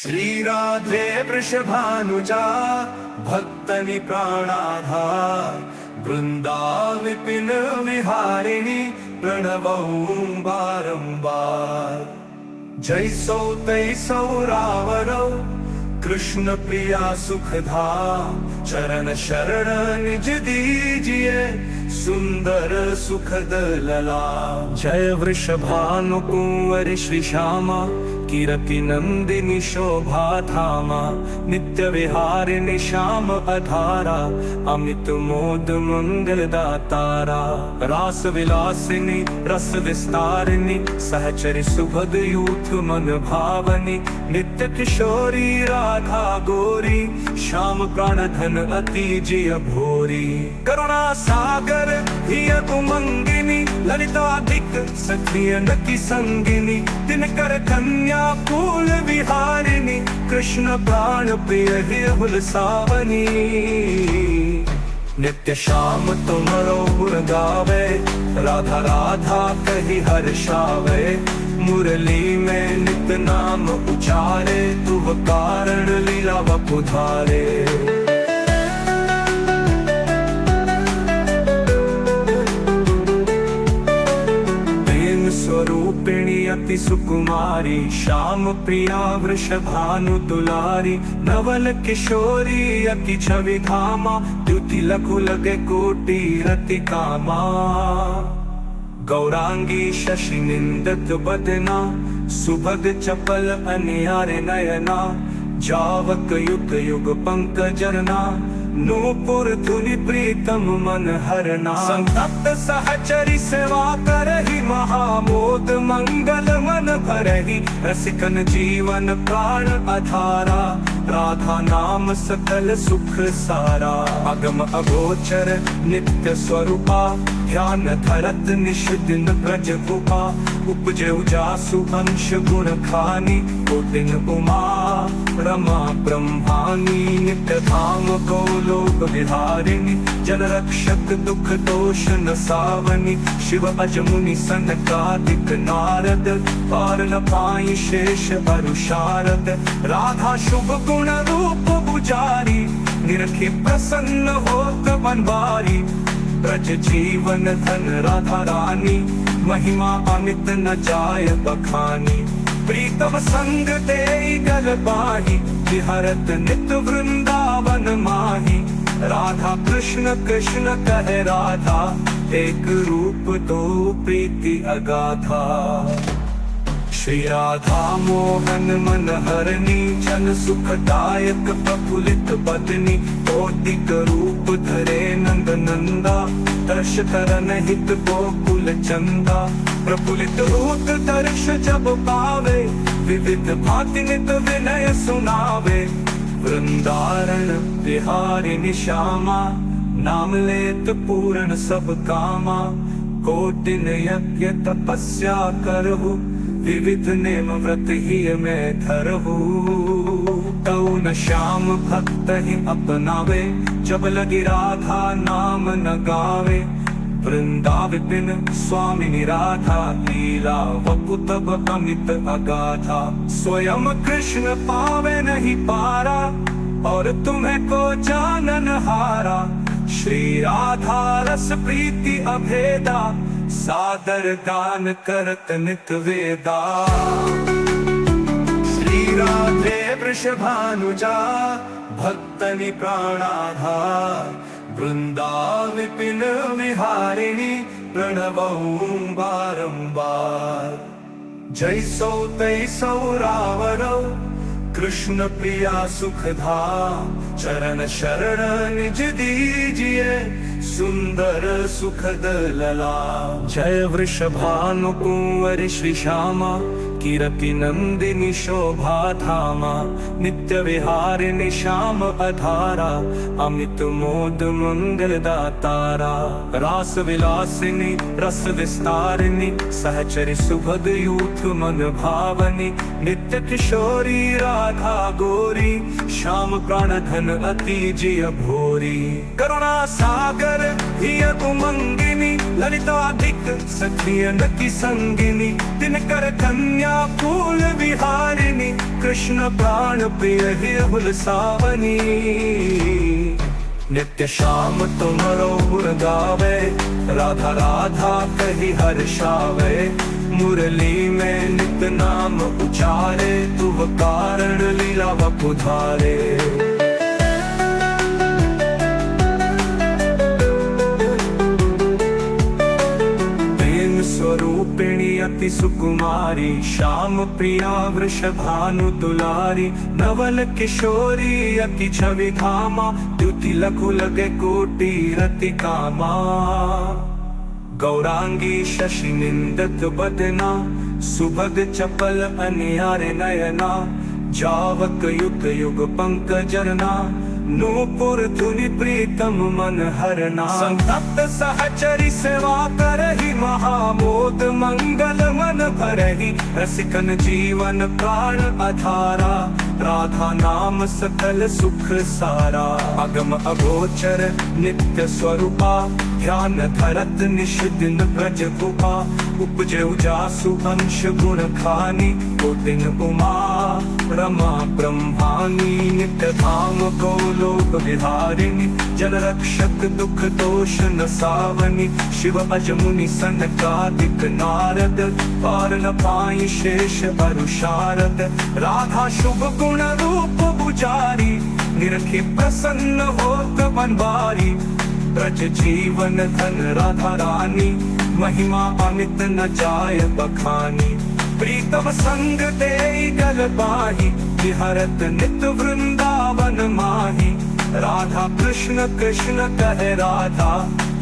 श्री राधे वृषभानुजा भक्तनि प्राणाधार वृंदा विपिन विहारिणी प्रणवं बारंबार। जैसो तैसो रावरौ कृष्ण प्रिया सुखधाम चरण शरण निज दीजिए सुंदर सुखद लला। जय वृषभानुकुंवर श्री श्यामा कीरति नंदिनी शोभा धामा नित्य विहारिणी श्याम अधारा अमित मोद मंगल दातारा। रास विलासिनी रस विस्तारिणी सहचरी सुभद यूथ मन भावनी नित्य किशोरी राधा गोरी श्याम प्राण धन अति जिय भोरी। करुणा सागर हिय उमंगिनी ललिताधिक सखिय नकी संगिनी दिनकर कन्या फूल विहारिणी कृष्ण प्राण प्रिय हिय सावनी। नित्य श्याम तुमरो गुण गावे राधा राधा कही हर्षावे। मुरली में नित नाम उचारे तुव कारण लीला वपुधारे। स्वरूपिणी अति सुकुमारी श्याम प्रिया वृषभानु दुलारी। नवल किशोरी अति छवि धामा द्युति लघु लगे कोटि रति कामा। गौरांगी शशि निंदत बदना सुभग चपल अनियारे नयना। जावक युग युग पंकजना नूपुर धुनि प्रीतम मन हरना। संतप्त सहचरी सेवा करहि महामोद मंगल मन भरहि। रसिकन जीवन प्राण अधारा राधा नाम सकल सुख सारा। अगम अगोचर नित्य स्वरूपा ध्यान धरत निश दिन ब्रज भूपा। उपजे उजासु अंश गुण खानी कोटिन उमा रमा ब्रह्मानी। नित्य धाम गोलोक विहारिणी जन रक्षक दुख दोष न सावनी। शिव अज मुनि सनकादिक नारद पार न पाई शेष अरु शारद। राधा शुभ गुण रूप पुजारी निरखी प्रसन्न होत बनवारी। ब्रज जीवन धन राधा रानी महिमा अमित न जाय बखानी। प्रीतम संग दे गल बाही विहरत नित वृंदावन माही। राधा कृष्ण कृष्ण कहे राधा एक रूप दो प्रीति अगाधा। श्री राधा मोहन मन हरणी जन सुखदायक प्रफुल्लित बदनी। कौतिक रूप धरे नंद नंदा दर्श करन हित गोकुल चंदा। प्रफुल्लित रूप दर्श जब पावे विविध भांति नित विनय सुनावे। वृंदारण विहारिणी श्यामा नाम लेत पूर्ण सब कामा। कोटिन यज्ञ तपस्या करहु विविध नेम व्रत ही मैं धरहु। तौ न श्याम भक्त ही अपनावे जब लगी राधा नाम न गावे। वृंदा विपिन स्वामिनी राधा लीला वपु तब अमित अगाधा। स्वयं कृष्ण पावे नहीं पारा और तुम्हें को जानन हारा। श्री राधा रस प्रीति अभेदा सादर गान करत नित वेदा। श्री राधे वृषभानुजा भक्तनि प्राणाधार वृंदा विपिन विहारिणी प्रणवं बारंबार। जैसो तैसो रावरौ कृष्ण प्रिया सुखधाम चरण शरण निज दीजिए सुंदर सुखद लला। जय वृषभानुकुंवर श्री श्यामा कीरति नंदिनी शोभा धामा नित्य विहारिणी श्याम अधारा अमित मोद मंगल दातारा। रास विलासिनी रस विस्तारिणी सहचरी सुभद यूथ मन भावनी नित्य किशोरी राधा गोरी श्याम प्राण धन अति जिय भोरी करुणा सागर हिय उमंगिनी ललिताधिक सखियन की संगिनी दिनकर कन्या फूल विहारिणी कृष्ण प्राण प्रिय हिय हुलसावनी नित्य श्याम तुमरो गुण गावे राधा राधा कही हर्षावे मुरली में नित नाम उचारे तुव कारण लीला वपुधारे प्रेम स्वरूपिणी अति सुकुमारी श्याम प्रिया वृषभानु दुलारी नवल किशोरी अति छवि धामा द्युति लघु लगे कोटि रति कामा गौरांगी शशि निंदत बदना सुभग चपल अनियारे नयना जावक युग युग पंकजरना नूपुर धुनि प्रीतम मन हरना संतप्त सहचरी सेवा करहि महामोद मंगल मन भरहि रसिकन जीवन प्राण आधारा राधा नाम सकल सुख सारा अगम अगोचर नित्य स्वरूपा ध्यान धरत निश दिन ब्रज गुपा उपजे उजासु अंश गुण खानी कोटिन उमा रमा ब्रह्मानी नित्य धाम गोलोक विहारिणी जल रक्षक दुख दोष न सावनी शिव अज मुनि सनकादिक नारद पार न पाई शेष अरुशारद राधा शुभ गुण रूप पुजारी निरखी प्रसन्न होत बनवारी ब्रज जीवन धन राधा रानी महिमा अमित न जाय बखानी प्रीतम संग दे गल बाही विहरत नित वृंदावन माही राधा कृष्ण कृष्ण कहे राधा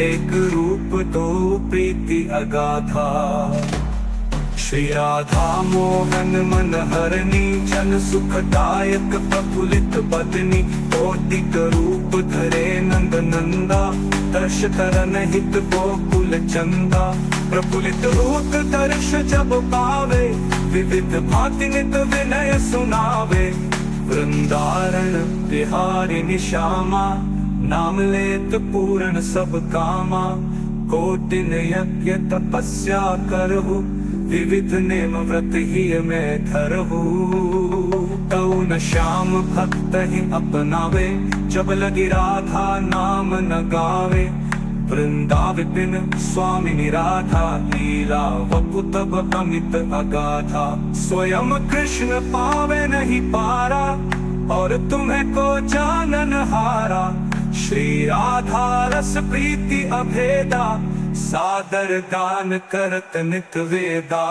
एक रूप दो प्रीति अगाधा श्री राधा मोहन मन हरनी जन सुखदायक प्रफुल्लित बदनी कौतिक रूप धरे नंद नंदा दर्श करन हित गोकुल चंदा प्रफुल्लित रूप दर्श जब पावे विविध भांति नित विनय सुनावे वृंदारन बिहारिणी श्यामा नाम लेत पूर्ण सब कामा कोटिन यज्ञ तपस्या करहु विविध नेम व्रत ही मैं धरहु तऊ न श्याम भक्त ही अपनावे जब लगी राधा नाम न गावे वृंदावन स्वामिनी राधा लीला वपु तब अमित अगाधा स्वयं कृष्ण पावे नहीं पारा और तुम्हें को जानन हारा श्री राधा रस प्रीति अभेदा सादर गान करत नित वेदा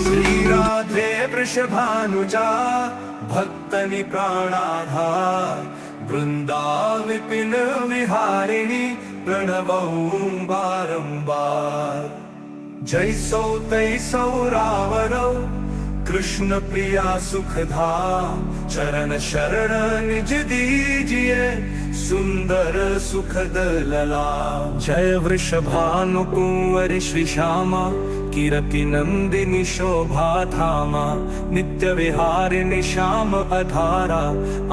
श्री राधे वृषभानुजा भक्तनि प्राणाधार वृंदाविपिन विहारिणी प्रणवऊ बारंबार जैसो तैसो रावरो कृष्ण प्रिया सुखधा चरण शरण निज दीजिए सुंदर सुखद लला जय वृषभानु कुंवर श्री श्यामा कीरति नंदिनी शोभा धामा नित्य विहारिणी श्याम अधारा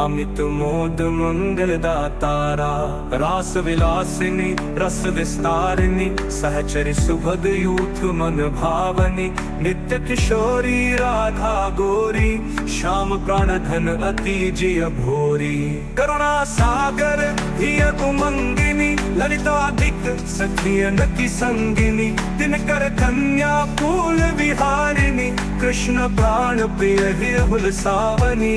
अमित मोद मंगल दातारा रास विलासिनी रस विस्तारिणी सहचरी सुभद यूथ मन भावनी नित्य किशोरी राधा गोरी श्याम प्राण धन अति जिय भोरी करुणा सागर हिय उमंगिनी ललिताधिक सखियन की संगिनी दिनकर कन्या फूल विहारिणी कृष्ण प्राण प्रिय हिय हुलसावनी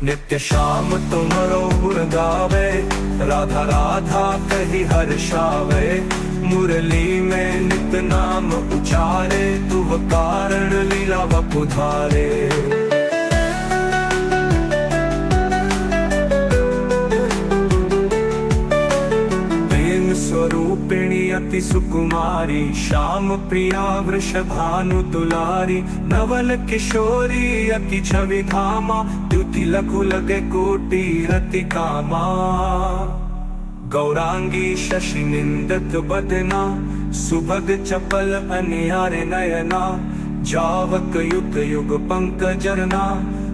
नित्य श्याम तुमरो गुण गावे राधा राधा कही हर्षावे मुरली में नित नाम उचारे तुव कारण लीला वपुधारे स्वरूपिणी अति सुकुमारी श्याम प्रिया वृषभानु दुलारी नवल किशोरी अति छवि धामा द्युति लघु लगे कोटि रति कामा गौरांगी शशि निंदत बदना सुभग चपल अनियारे नयना जावक युग युग पंकजरना,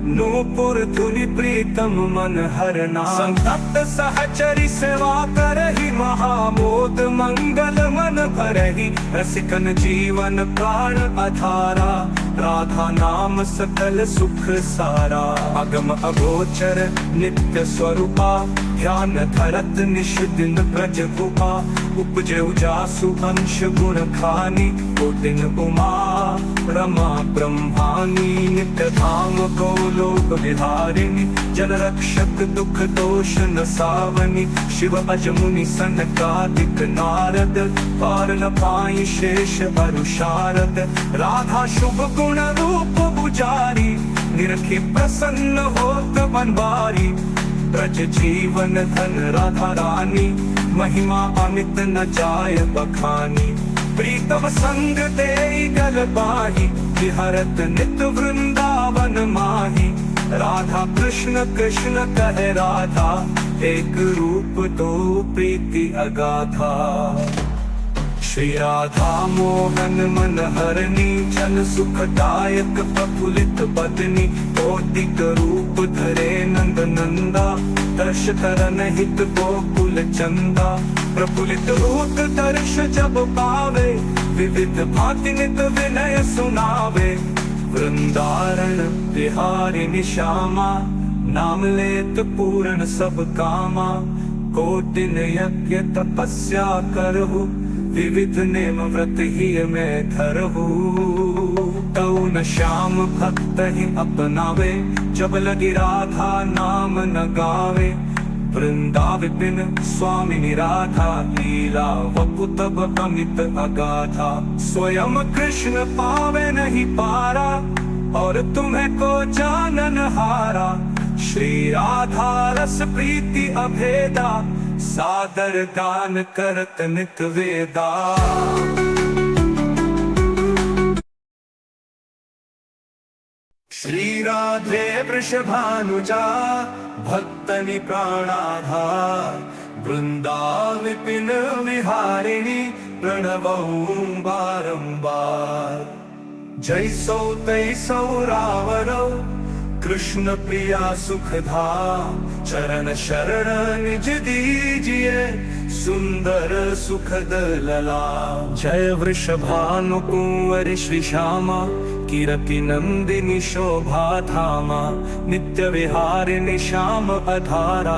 नूपुर धुनि प्रीतम मन हरना। संतप्त सहचरी सेवा करहि, महामोद मंगल मन भरहि। रसिकन जीवन प्राण आधारा, राधा नाम सकल सुख सारा। अगम अगोचर नित्य स्वरूपा, ध्यान धरत निश दिन ब्रज गुपा। उपजे जासु अंश गुण खानी, दिन उमा रमा ब्रह्मानी। नित्य धाम गोलोक विहारिणी, जन रक्षक दुख दोष न सावनी। शिव अज मुनि सनकादिक नारद, पार न पाई शेष अरु शारद। राधा शुभ गुण रूप बुझारी, निरखी प्रसन्न होत बनवारी। ब्रज जीवन धन राधा रानी, महिमा अमित न जाय बखानी। प्रीतम संग दे गल बाही, विहरत नित वृंदावन माही। राधा कृष्ण कृष्ण कहे राधा, एक रूप दो प्रीति अगाधा। श्री राधा मोहन मन हरनी, जन सुखदायक प्रफुल्लित बदनी। भौतिक रूप धरे नंद नंदा, दर्श करन हित गोकुल चंदा। प्रफुल्लित रूप दर्श जब पावे, विविध भांति नित विनय सुनावे। वृंदारण बिहारिणी श्यामा, नाम लेत पूर्ण सब कामा। कोटिन यज्ञ तपस्या करहु, विविध नेम व्रत ही मैं धरहु। तऊ न श्याम भक्त ही अपनावे, जब लगी राधा नाम न गावे। वृंदा विपिन स्वामिनी राधा, लीला वपु तब अमित अगाधा। स्वयं कृष्ण पावे नहीं पारा, और तुम्हें को जानन हारा। श्री राधा रस प्रीति अभेदा, सादर गान करत नित वेदा। श्री राधे वृषभानुजा, भक्तनि प्राणाधार। वृंदा विपिन विहारिणी, प्रणवऊ बारंबार। जैसो तैसो रावणो, कृष्ण प्रिया सुखधा। चरण शरण निज दीजिए, सुंदर सुखद लला। जय वृषभानु कुंवर श्री श्यामा, कीरति नंदिनी शोभा धामा। नित्य विहारिणी श्याम अधारा,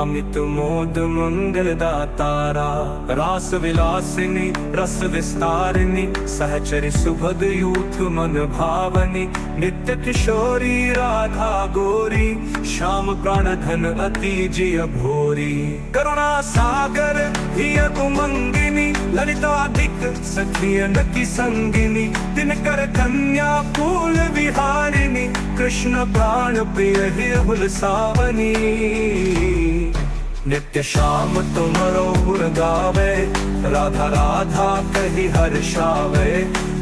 अमित मोद मंगल दातारा। रास विलासिनी रस विस्तारिणी, सहचरी सुभद यूथ मन भावनी। नित्य किशोरी राधा गोरी, श्याम प्राण धन अति जिय भोरी। करुणा सागर हिय उमंगिनी, ललिताधिक सखियन की संगिनी। दिनकर कन्या फूल विहारिणी, कृष्ण प्राण प्रिय हिय सावनी। नित्य श्याम तुमरो गुण गावे, राधा राधा कही हर्षावे।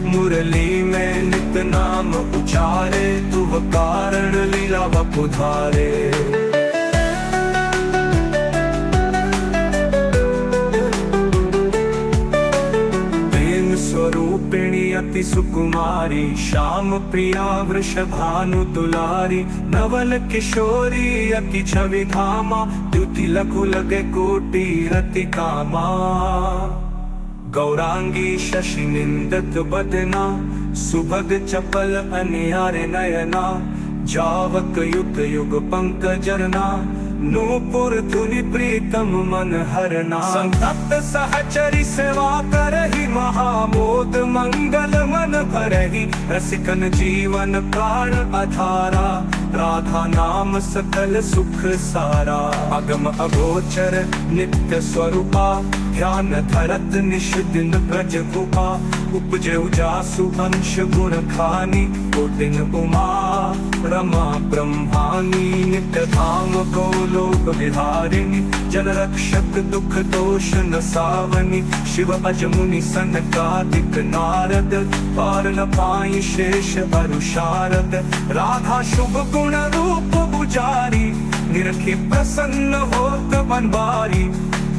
मुरली में नित नाम उचारे, तुव कारण लीला वपुधारे। स्वरूपिणी अति सुकुमारी, श्याम प्रिया वृषभानु दुलारी। नवल किशोरी अति छवि धामा, द्युति लघु लगे कोटि रति कामा। गौरांगी शशि निंदत बदना, सुभग चपल अनियारे नयना। जावक युग युग पंकजरना, नूपुर धुनि प्रीतम मन हरना। संतप्त सहचरी सेवा करहि, महामोद मंगल मन भरहि। रसिकन जीवन प्राण आधारा, राधा नाम सकल सुख सारा। अगम अगोचर नित्य स्वरूपा, ध्यान धरत निश दिन ब्रज गुपा। उपजे जासु अंश गुण खानी, दिन उमा रमा ब्रह्मानी। नित्य धाम गोलोक विहारिणी, जन रक्षक दुख दोष न सावनी। शिव अज मुनि सनकादिक नारद, पार न पाई शेष अरु शारद। राधा शुभ गुण रूप बुझारी, निरखी प्रसन्न होत बनवारी।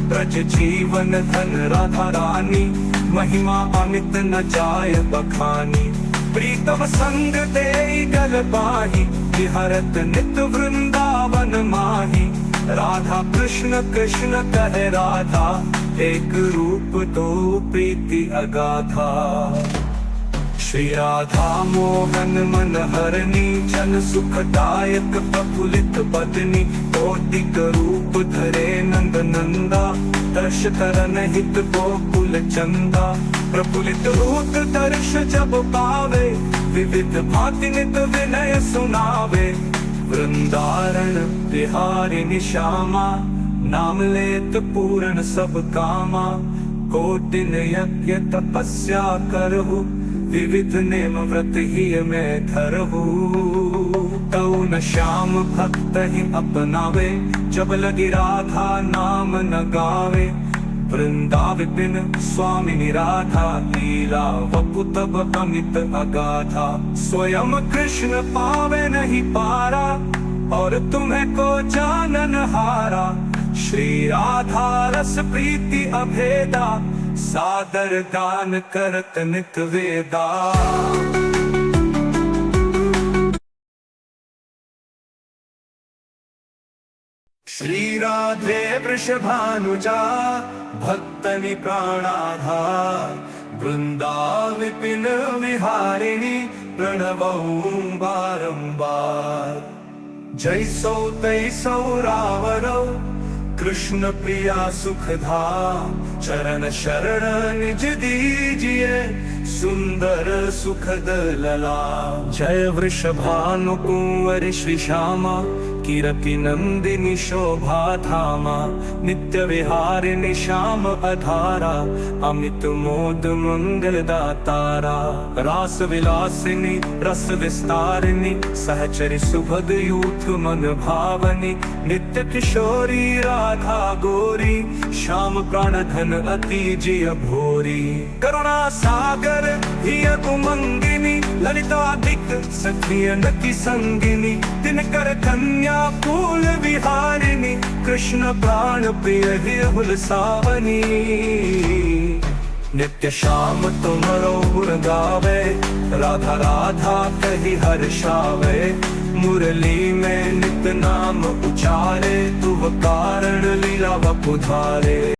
ब्रज जीवन धन राधा रानी, महिमा अमित न जाय बखानी। प्रीतम संग दे गल बाही विहरत नित वृंदावन माही। राधा कृष्ण कृष्ण कहे राधा एक रूप तो प्रीति अगाधा। श्री राधा मोहन मन हरनी जन सुखदायक प्रफुल्लित बदनी। कौतिक रूप धरे नंद नंदा दर्श करन हित गोकुल चंदा। प्रफुल्लित रूप दर्श जब पावे विविध भांति नित विनय सुनावे। वृंदारण बिहारी श्यामा नाम लेत पूर्ण सब कामा। कोटिन यज्ञ तपस्या करहु विविध नेम व्रत ही मैं धरहु। तऊ न श्याम भक्त ही अपनावे जब लगी राधा नाम न गावे। वृंदा विपिन स्वामिनी राधा लीला वपु तब अमित अगाधा। स्वयं कृष्ण पावे नहीं पारा और तुम्हें को जानन हारा। श्री राधा रस प्रीति अभेदा सादर गान करत नित वेदा। श्री राधे वृषभानुजा भक्तनि प्राणाधार। वृंदा विपिन विहारिणी प्रणवऊ बारंबार। जैसो तैसो रावरो कृष्ण प्रिया सुखधा। चरण शरण निज दीजिए सुंदर सुखद लला। जय वृषभानु कुंवर श्री श्यामा कीरति नंदिनी शोभा धामा। नित्य विहारिणी श्याम अधारा अमित मोद मंगल दातारा। रास विलासिनी रस विस्तारिणी सहचरी सुभद यूथ मन भावनी। नित्य किशोरी राधा गोरी श्याम प्राण धन अति जिय भोरी। करुणा सागर हिय उमंगिनी ललिताधिक सखिय नकी संगिनी। दिनकर कन्या फूल विहारिणी कृष्ण प्राण प्रिय विहुल सावनी। नित्य श्याम तुम्हारो गुण गावे राधा राधा कही हर्षावे। मुरली में नित नाम उचारे तुव कारण लीला वपुधारे।